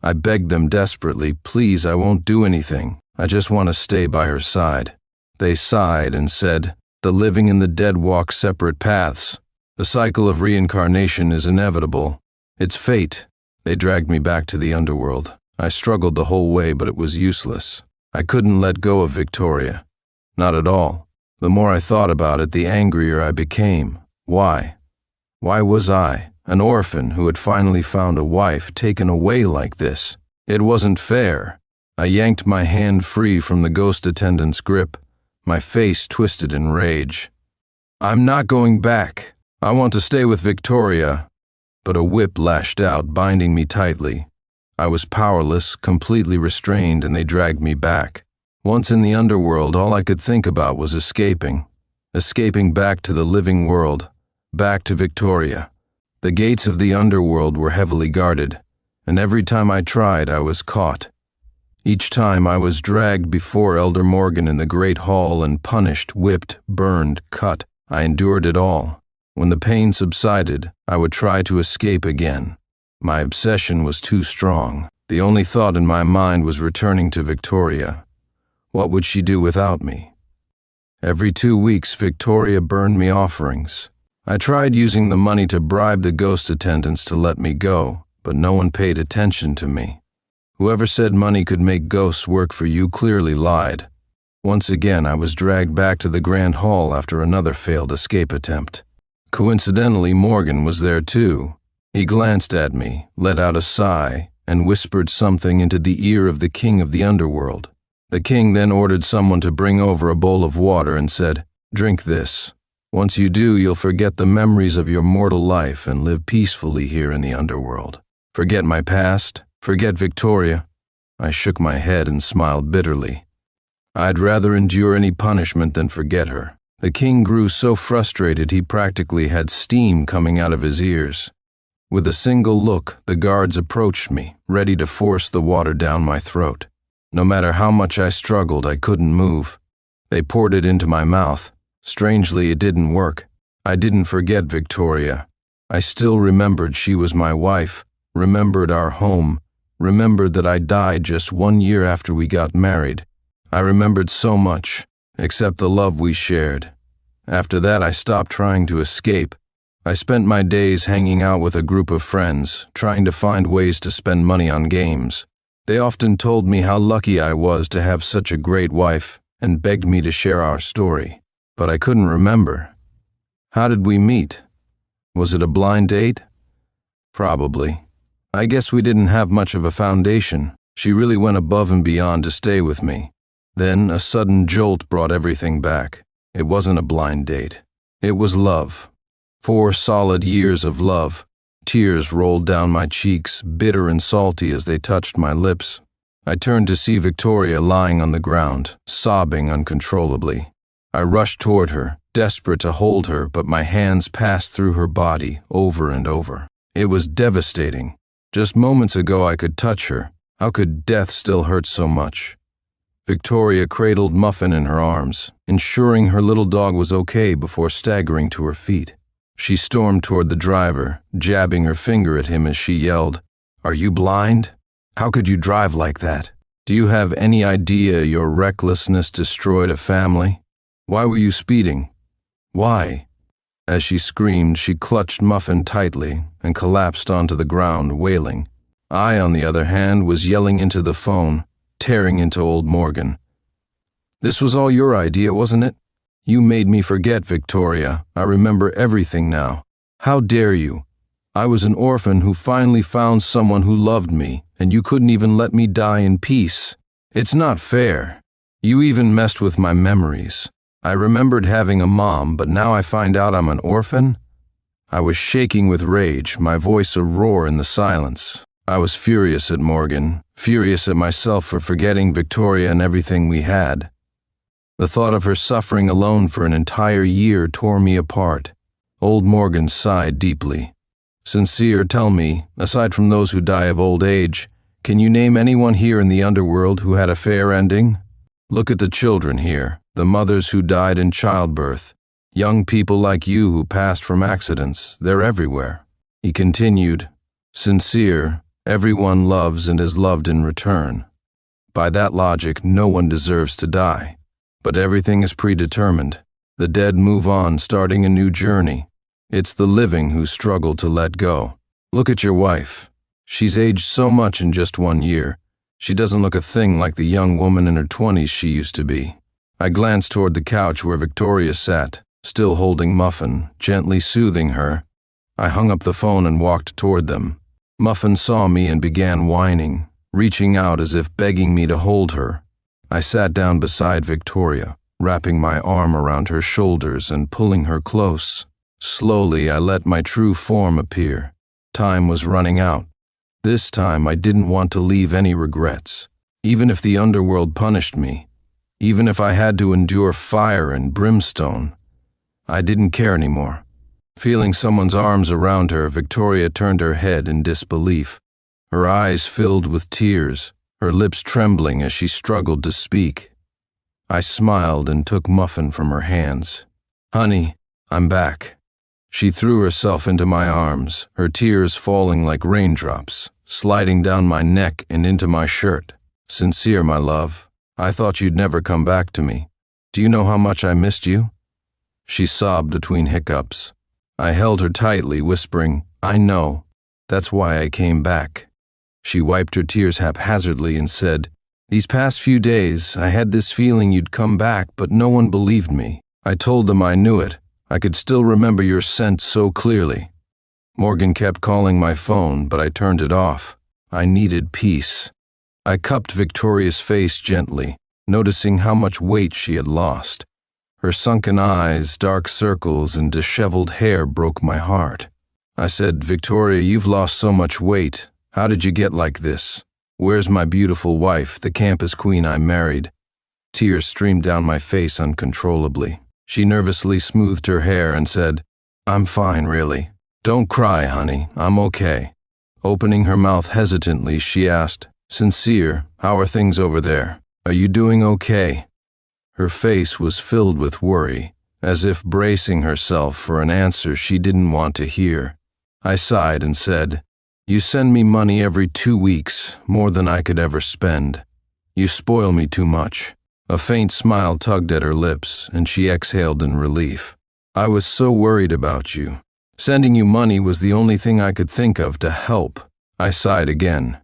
I begged them desperately, "Please, I won't do anything. I just want to stay by her side." They sighed and said, "The living and the dead walk separate paths. The cycle of reincarnation is inevitable. It's fate." They dragged me back to the underworld. I struggled the whole way, but it was useless. I couldn't let go of Victoria. Not at all. The more I thought about it, the angrier I became. Why? Why was I, an orphan who had finally found a wife, taken away like this? It wasn't fair. I yanked my hand free from the ghost attendant's grip, my face twisted in rage. "I'm not going back. I want to stay with Victoria." But a whip lashed out, binding me tightly. I was powerless, completely restrained, and they dragged me back. Once in the underworld, all I could think about was escaping. Escaping back to the living world, back to Victoria. The gates of the underworld were heavily guarded, and every time I tried, I was caught. Each time I was dragged before Elder Morgan in the great hall and punished, whipped, burned, cut. I endured it all. When the pain subsided, I would try to escape again. My obsession was too strong. The only thought in my mind was returning to Victoria. What would she do without me? Every 2 weeks, Victoria burned me offerings. I tried using the money to bribe the ghost attendants to let me go, but no one paid attention to me. Whoever said money could make ghosts work for you clearly lied. Once again, I was dragged back to the Grand Hall after another failed escape attempt. Coincidentally, Morgan was there too. He glanced at me, let out a sigh, and whispered something into the ear of the king of the underworld. The king then ordered someone to bring over a bowl of water and said, "Drink this. Once you do, you'll forget the memories of your mortal life and live peacefully here in the underworld. Forget my past, forget Victoria." I shook my head and smiled bitterly. I'd rather endure any punishment than forget her. The king grew so frustrated he practically had steam coming out of his ears. With a single look, the guards approached me, ready to force the water down my throat. No matter how much I struggled, I couldn't move. They poured it into my mouth. Strangely, it didn't work. I didn't forget Victoria. I still remembered she was my wife, remembered our home, remembered that I died just 1 year after we got married. I remembered so much, except the love we shared. After that, I stopped trying to escape. I spent my days hanging out with a group of friends, trying to find ways to spend money on games. They often told me how lucky I was to have such a great wife and begged me to share our story. But I couldn't remember. How did we meet? Was it a blind date? Probably. I guess we didn't have much of a foundation. She really went above and beyond to stay with me. Then a sudden jolt brought everything back. It wasn't a blind date. It was love. 4 solid years of love. Tears rolled down my cheeks, bitter and salty as they touched my lips. I turned to see Victoria lying on the ground, sobbing uncontrollably. I rushed toward her, desperate to hold her, but my hands passed through her body over and over. It was devastating. Just moments ago I could touch her. How could death still hurt so much? Victoria cradled Muffin in her arms, ensuring her little dog was okay before staggering to her feet. She stormed toward the driver, jabbing her finger at him as she yelled, "Are you blind? How could you drive like that? Do you have any idea your recklessness destroyed a family? Why were you speeding? Why?" As she screamed, she clutched Muffin tightly and collapsed onto the ground, wailing. I, on the other hand, was yelling into the phone, tearing into old Morgan. "This was all your idea, wasn't it? You made me forget, Victoria. I remember everything now. How dare you? I was an orphan who finally found someone who loved me, and you couldn't even let me die in peace. It's not fair. You even messed with my memories. I remembered having a mom, but now I find out I'm an orphan?" I was shaking with rage, my voice a roar in the silence. I was furious at Morgan, furious at myself for forgetting Victoria and everything we had. The thought of her suffering alone for an entire year tore me apart. Old Morgan sighed deeply. "Sincere, tell me, aside from those who die of old age, can you name anyone here in the underworld who had a fair ending? Look at the children here, the mothers who died in childbirth, young people like you who passed from accidents, they're everywhere." He continued, "Sincere, everyone loves and is loved in return. By that logic, no one deserves to die. But everything is predetermined. The dead move on, starting a new journey. It's the living who struggle to let go. Look at your wife. She's aged so much in just 1 year. She doesn't look a thing like the young woman in her 20s she used to be." I glanced toward the couch where Victoria sat, still holding Muffin, gently soothing her. I hung up the phone and walked toward them. Muffin saw me and began whining, reaching out as if begging me to hold her. I sat down beside Victoria, wrapping my arm around her shoulders and pulling her close. Slowly, I let my true form appear. Time was running out. This time, I didn't want to leave any regrets. Even if the underworld punished me, even if I had to endure fire and brimstone, I didn't care anymore. Feeling someone's arms around her, Victoria turned her head in disbelief. Her eyes filled with tears, her lips trembling as she struggled to speak. I smiled and took Muffin from her hands. "Honey, I'm back." She threw herself into my arms, her tears falling like raindrops, sliding down my neck and into my shirt. "Sincere, my love, I thought you'd never come back to me. Do you know how much I missed you?" She sobbed between hiccups. I held her tightly, whispering, "I know. That's why I came back." She wiped her tears haphazardly and said, "These past few days, I had this feeling you'd come back, but no one believed me. I told them I knew it. I could still remember your scent so clearly." Morgan kept calling my phone, but I turned it off. I needed peace. I cupped Victoria's face gently, noticing how much weight she had lost. Her sunken eyes, dark circles, and disheveled hair broke my heart. I said, "Victoria, you've lost so much weight. How did you get like this? Where's my beautiful wife, the campus queen I married?" Tears streamed down my face uncontrollably. She nervously smoothed her hair and said, "I'm fine, really. Don't cry, honey. I'm okay." Opening her mouth hesitantly, she asked, "Sincere, how are things over there? Are you doing okay?" Her face was filled with worry, as if bracing herself for an answer she didn't want to hear. I sighed and said, "You send me money every 2 weeks, more than I could ever spend. You spoil me too much." A faint smile tugged at her lips, and she exhaled in relief. "I was so worried about you. Sending you money was the only thing I could think of to help." I sighed again.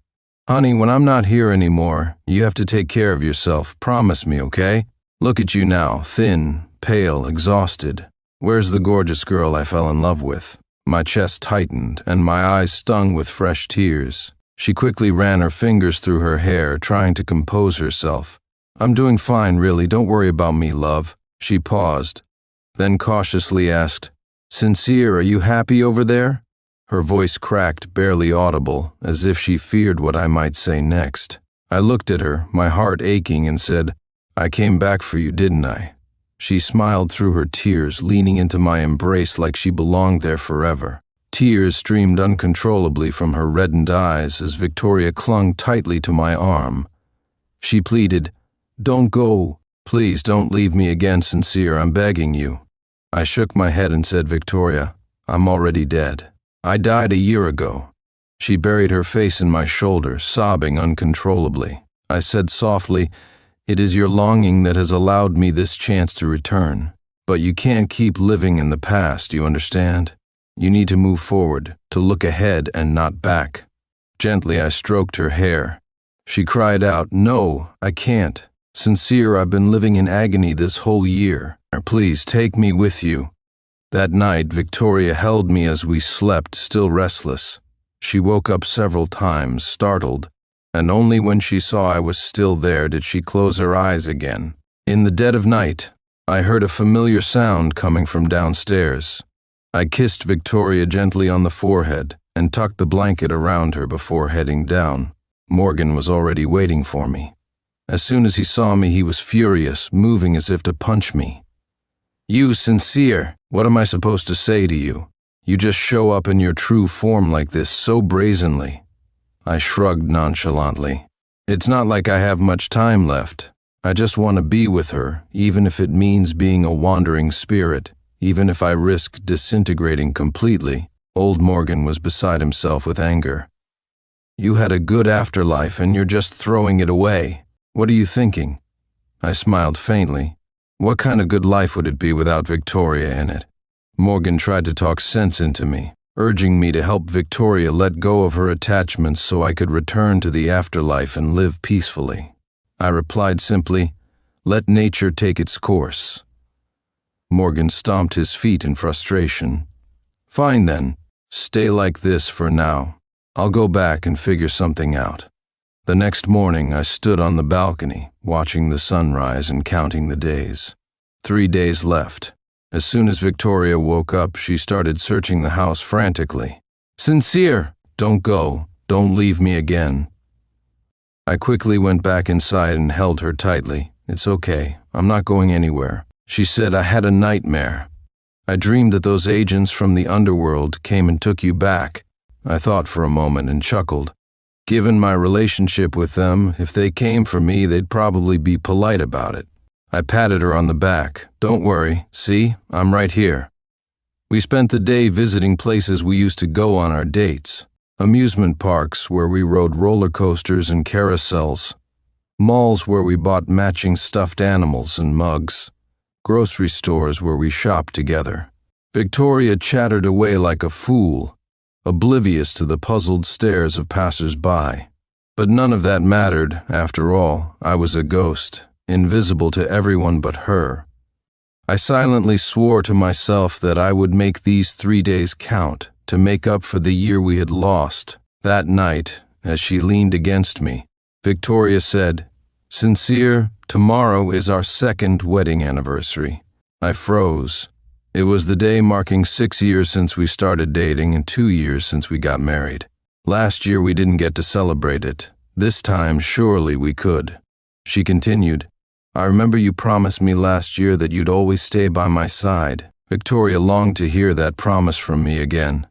"Honey, when I'm not here anymore, you have to take care of yourself. Promise me, okay? Look at you now, thin, pale, exhausted. Where's the gorgeous girl I fell in love with? My chest tightened, and my eyes stung with fresh tears. She quickly ran her fingers through her hair, trying to compose herself. I'm doing fine, really, don't worry about me, love. She paused, then cautiously asked, Sincere, are you happy over there? Her voice cracked, barely audible, as if she feared what I might say next. I looked at her, my heart aching, and said, I came back for you, didn't I? She smiled through her tears, leaning into my embrace like she belonged there forever. Tears streamed uncontrollably from her reddened eyes as Victoria clung tightly to my arm. She pleaded, Don't go. Please don't leave me again, Sincere, I'm begging you. I shook my head and said, Victoria, I'm already dead. I died a year ago. She buried her face in my shoulder, sobbing uncontrollably. I said softly, It is your longing that has allowed me this chance to return. But you can't keep living in the past, you understand? You need to move forward, to look ahead and not back. Gently I stroked her hair. She cried out, No, I can't. Sincere, I've been living in agony this whole year. Please take me with you. That night, Victoria held me as we slept, still restless. She woke up several times, startled, and only when she saw I was still there did she close her eyes again. In the dead of night, I heard a familiar sound coming from downstairs. I kissed Victoria gently on the forehead and tucked the blanket around her before heading down. Morgan was already waiting for me. As soon as he saw me, he was furious, moving as if to punch me. You, Sincere, what am I supposed to say to you? You just show up in your true form like this so brazenly. I shrugged nonchalantly. It's not like I have much time left. I just want to be with her, even if it means being a wandering spirit, even if I risk disintegrating completely. Old Morgan was beside himself with anger. You had a good afterlife and you're just throwing it away. What are you thinking? I smiled faintly. What kind of good life would it be without Victoria in it? Morgan tried to talk sense into me, urging me to help Victoria let go of her attachments so I could return to the afterlife and live peacefully. I replied simply, Let nature take its course. Morgan stomped his feet in frustration. Fine then, stay like this for now. I'll go back and figure something out. The next morning, I stood on the balcony, watching the sunrise and counting the days. 3 days left. As soon as Victoria woke up, she started searching the house frantically. Sincere, don't go. Don't leave me again. I quickly went back inside and held her tightly. It's okay. I'm not going anywhere. She said, I had a nightmare. I dreamed that those agents from the Underworld came and took you back. I thought for a moment and chuckled. Given my relationship with them, if they came for me, they'd probably be polite about it. I patted her on the back. Don't worry, see, I'm right here. We spent the day visiting places we used to go on our dates. Amusement parks where we rode roller coasters and carousels. Malls where we bought matching stuffed animals and mugs. Grocery stores where we shopped together. Victoria chattered away like a fool, oblivious to the puzzled stares of passers-by. But none of that mattered, after all. I was a ghost, invisible to everyone but her. I silently swore to myself that I would make these 3 days count, to make up for the year we had lost. That night, as she leaned against me, Victoria said, Sincere, tomorrow is our 2nd wedding anniversary. I froze. It was the day marking 6 years since we started dating and 2 years since we got married. Last year we didn't get to celebrate it. This time, surely we could. She continued, I remember you promised me last year that you'd always stay by my side. Victoria longed to hear that promise from me again.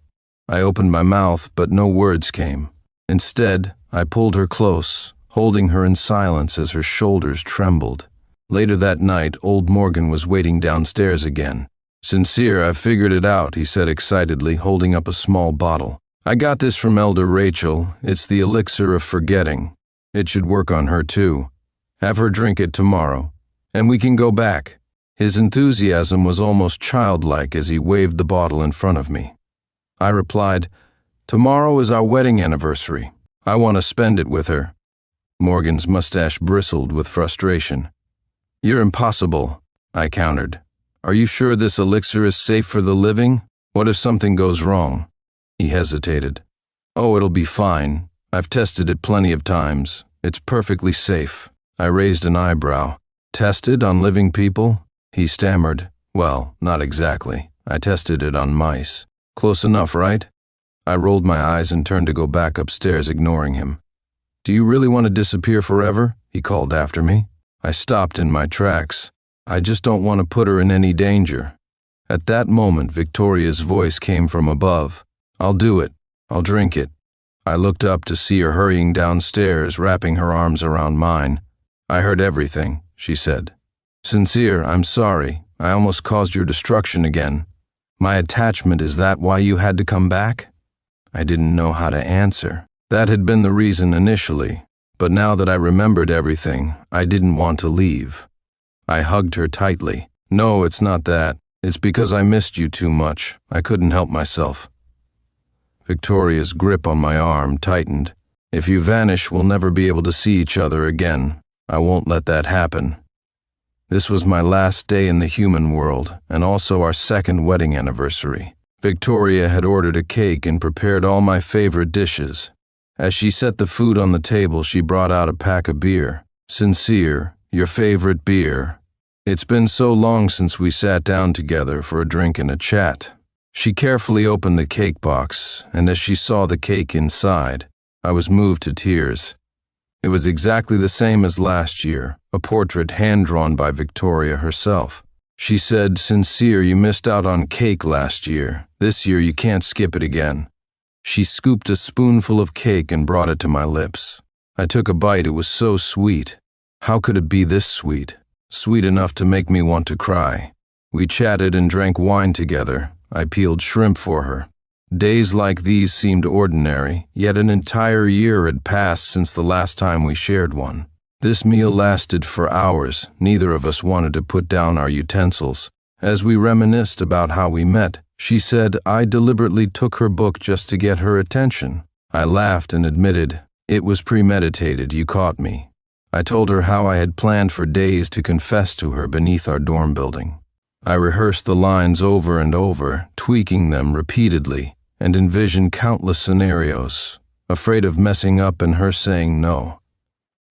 I opened my mouth, but no words came. Instead, I pulled her close, holding her in silence as her shoulders trembled. Later that night, old Morgan was waiting downstairs again. Sincere, I've figured it out, he said excitedly, holding up a small bottle. I got this from Elder Rachel. It's the elixir of forgetting. It should work on her too. Have her drink it tomorrow, and we can go back. His enthusiasm was almost childlike as he waved the bottle in front of me. I replied, Tomorrow is our wedding anniversary. I want to spend it with her. Morgan's mustache bristled with frustration. You're impossible, I countered. Are you sure this elixir is safe for the living? What if something goes wrong? He hesitated. Oh, it'll be fine. I've tested it plenty of times. It's perfectly safe. I raised an eyebrow. Tested on living people? He stammered. Well, not exactly. I tested it on mice. Close enough, right? I rolled my eyes and turned to go back upstairs, ignoring him. Do you really want to disappear forever? He called after me. I stopped in my tracks. I just don't want to put her in any danger. At that moment, Victoria's voice came from above. I'll do it. I'll drink it. I looked up to see her hurrying downstairs, wrapping her arms around mine. I heard everything, she said. Sincere, I'm sorry. I almost caused your destruction again. My attachment, is that why you had to come back? I didn't know how to answer. That had been the reason initially, but now that I remembered everything, I didn't want to leave. I hugged her tightly. No, it's not that. It's because I missed you too much. I couldn't help myself. Victoria's grip on my arm tightened. If you vanish, we'll never be able to see each other again. I won't let that happen. This was my last day in the human world, and also our second wedding anniversary. Victoria had ordered a cake and prepared all my favorite dishes. As she set the food on the table, she brought out a pack of beer. Sincere, your favorite beer. It's been so long since we sat down together for a drink and a chat. She carefully opened the cake box, and as she saw the cake inside, I was moved to tears. It was exactly the same as last year, a portrait hand-drawn by Victoria herself. She said, Sincere, you missed out on cake last year. This year you can't skip it again. She scooped a spoonful of cake and brought it to my lips. I took a bite. It was so sweet. How could it be this sweet? Sweet enough to make me want to cry. We chatted and drank wine together. I peeled shrimp for her. Days like these seemed ordinary, yet an entire year had passed since the last time we shared one. This meal lasted for hours. Neither of us wanted to put down our utensils. As we reminisced about how we met, she said I deliberately took her book just to get her attention. I laughed and admitted, it was premeditated, you caught me. I told her how I had planned for days to confess to her beneath our dorm building. I rehearsed the lines over and over, tweaking them repeatedly, and envisioned countless scenarios, afraid of messing up and her saying no.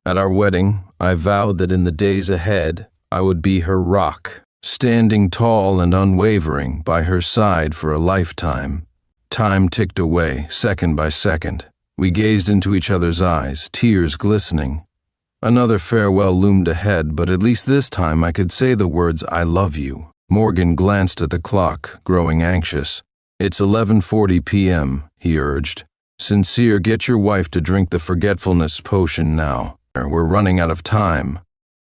At our wedding, I vowed that in the days ahead, I would be her rock, standing tall and unwavering by her side for a lifetime. Time ticked away, second by second. We gazed into each other's eyes, tears glistening. Another farewell loomed ahead, but at least this time I could say the words, I love you. Morgan glanced at the clock, growing anxious. It's 11:40 p.m., he urged. Sincere, get your wife to drink the forgetfulness potion now. We're running out of time.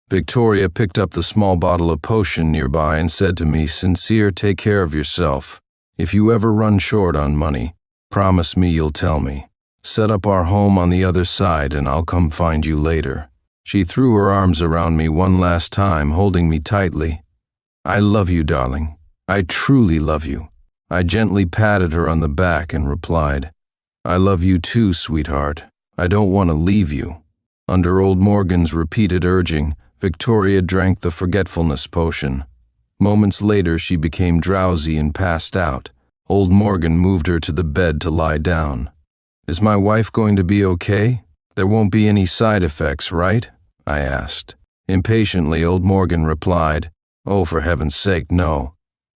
Victoria picked up the small bottle of potion nearby and said to me, Sincere, take care of yourself. If you ever run short on money, promise me you'll tell me. Set up our home on the other side and I'll come find you later. She threw her arms around me one last time, holding me tightly. I love you, darling. I truly love you. I gently patted her on the back and replied, I love you too, sweetheart. I don't want to leave you. Under old Morgan's repeated urging, Victoria drank the forgetfulness potion. Moments later, she became drowsy and passed out. Old Morgan moved her to the bed to lie down. Is my wife going to be okay? There won't be any side effects, right? I asked. Impatiently, old Morgan replied, Oh, for heaven's sake, no.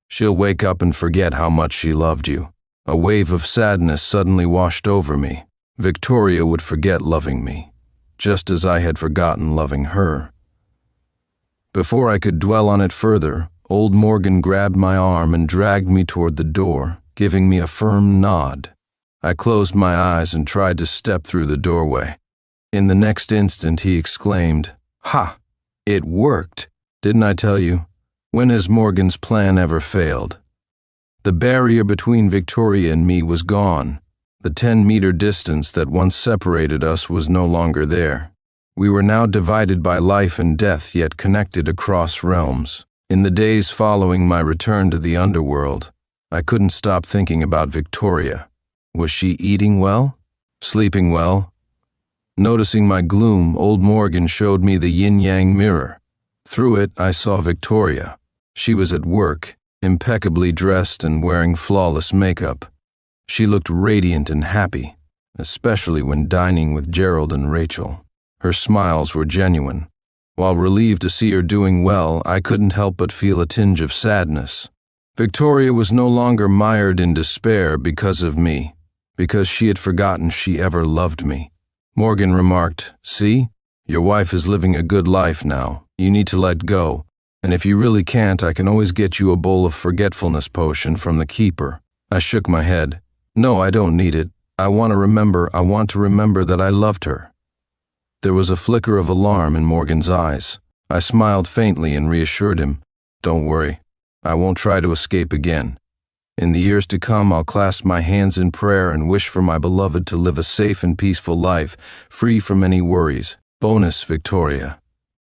She'll wake up and forget how much she loved you. A wave of sadness suddenly washed over me. Victoria would forget loving me, just as I had forgotten loving her. Before I could dwell on it further, old Morgan grabbed my arm and dragged me toward the door, giving me a firm nod. I closed my eyes and tried to step through the doorway. In the next instant, he exclaimed, Ha! It worked! Didn't I tell you? When has Morgan's plan ever failed? The barrier between Victoria and me was gone. The 10-meter distance that once separated us was no longer there. We were now divided by life and death, yet connected across realms. In the days following my return to the underworld, I couldn't stop thinking about Victoria. Was she eating well? Sleeping well? Noticing my gloom, old Morgan showed me the yin-yang mirror. Through it, I saw Victoria. She was at work, impeccably dressed and wearing flawless makeup. She looked radiant and happy, especially when dining with Gerald and Rachel. Her smiles were genuine. While relieved to see her doing well, I couldn't help but feel a tinge of sadness. Victoria was no longer mired in despair because of me, because she had forgotten she ever loved me. Morgan remarked, "See, your wife is living a good life now. You need to let go. And if you really can't, I can always get you a bowl of forgetfulness potion from the keeper." I shook my head. "No, I don't need it. I want to remember that I loved her." There was a flicker of alarm in Morgan's eyes. I smiled faintly and reassured him, "Don't worry. I won't try to escape again. In the years to come, I'll clasp my hands in prayer and wish for my beloved to live a safe and peaceful life, free from any worries. Bonus, Victoria."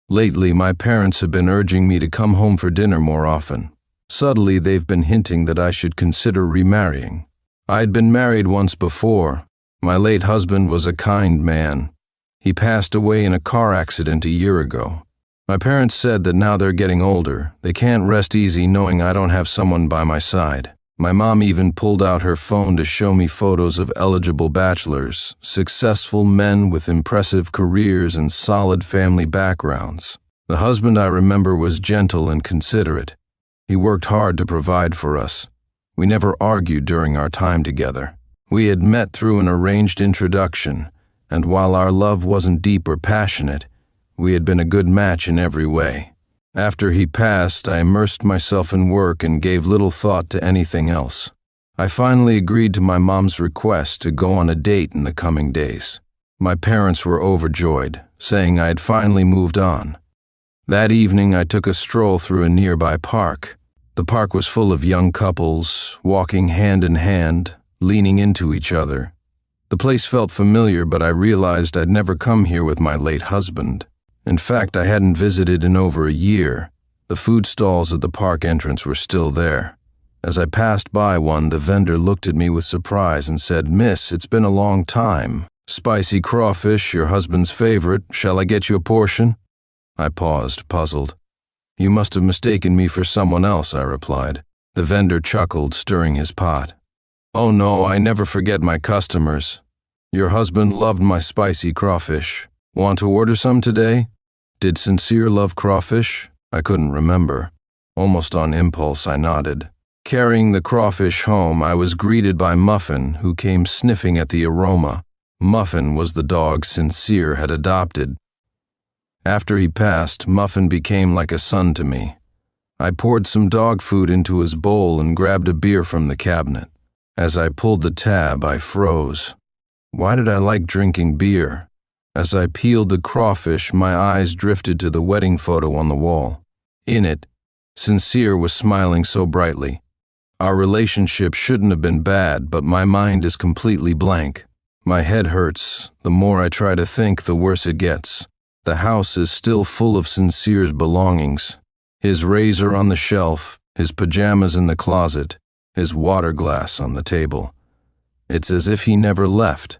Lately, my parents have been urging me to come home for dinner more often. Subtly, they've been hinting that I should consider remarrying. I had been married once before. My late husband was a kind man. He passed away in a car accident a year ago. My parents said that now they're getting older, they can't rest easy knowing I don't have someone by my side. My mom even pulled out her phone to show me photos of eligible bachelors, successful men with impressive careers and solid family backgrounds. The husband I remember was gentle and considerate. He worked hard to provide for us. We never argued during our time together. We had met through an arranged introduction, and while our love wasn't deep or passionate, we had been a good match in every way. After he passed, I immersed myself in work and gave little thought to anything else. I finally agreed to my mom's request to go on a date in the coming days. My parents were overjoyed, saying I had finally moved on. That evening, I took a stroll through a nearby park. The park was full of young couples, walking hand in hand, leaning into each other. The place felt familiar, but I realized I'd never come here with my late husband. In fact, I hadn't visited in over a year. The food stalls at the park entrance were still there. As I passed by one, the vendor looked at me with surprise and said, "Miss, it's been a long time. Spicy crawfish, your husband's favorite. Shall I get you a portion?" I paused, puzzled. "You must have mistaken me for someone else," I replied. The vendor chuckled, stirring his pot. "Oh no, I never forget my customers. Your husband loved my spicy crawfish. Want to order some today?" Did Sincere love crawfish? I couldn't remember. Almost on impulse, I nodded. Carrying the crawfish home, I was greeted by Muffin, who came sniffing at the aroma. Muffin was the dog Sincere had adopted. After he passed, Muffin became like a son to me. I poured some dog food into his bowl and grabbed a beer from the cabinet. As I pulled the tab, I froze. Why did I like drinking beer? As I peeled the crawfish, my eyes drifted to the wedding photo on the wall. In it, Sincere was smiling so brightly. Our relationship shouldn't have been bad, but my mind is completely blank. My head hurts. The more I try to think, the worse it gets. The house is still full of Sincere's belongings. His razor on the shelf, his pajamas in the closet, his water glass on the table. It's as if he never left.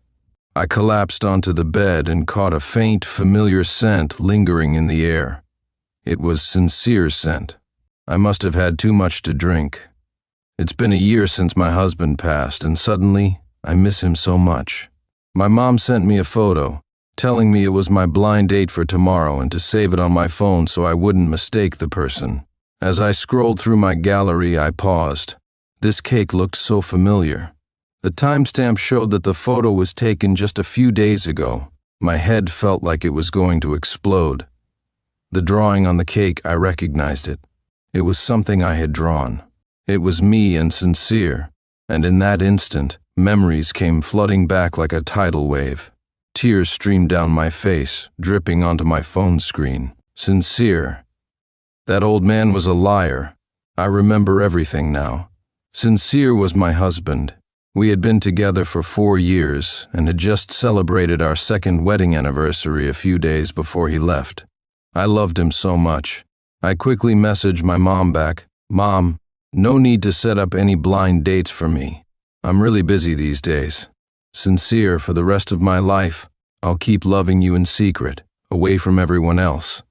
I collapsed onto the bed and caught a faint, familiar scent lingering in the air. It was Sincere's scent. I must have had too much to drink. It's been a year since my husband passed, and suddenly, I miss him so much. My mom sent me a photo, telling me it was my blind date for tomorrow and to save it on my phone so I wouldn't mistake the person. As I scrolled through my gallery, I paused. This cake looked so familiar. The timestamp showed that the photo was taken just a few days ago. My head felt like it was going to explode. The drawing on the cake, I recognized it. It was something I had drawn. It was me and Sincere, and in that instant, memories came flooding back like a tidal wave. Tears streamed down my face, dripping onto my phone screen. Sincere. That old man was a liar. I remember everything now. Sincere was my husband. We had been together for 4 years and had just celebrated our second wedding anniversary a few days before he left. I loved him so much. I quickly messaged my mom back, "Mom, no need to set up any blind dates for me. I'm really busy these days. Sincere, for the rest of my life, I'll keep loving you in secret, away from everyone else."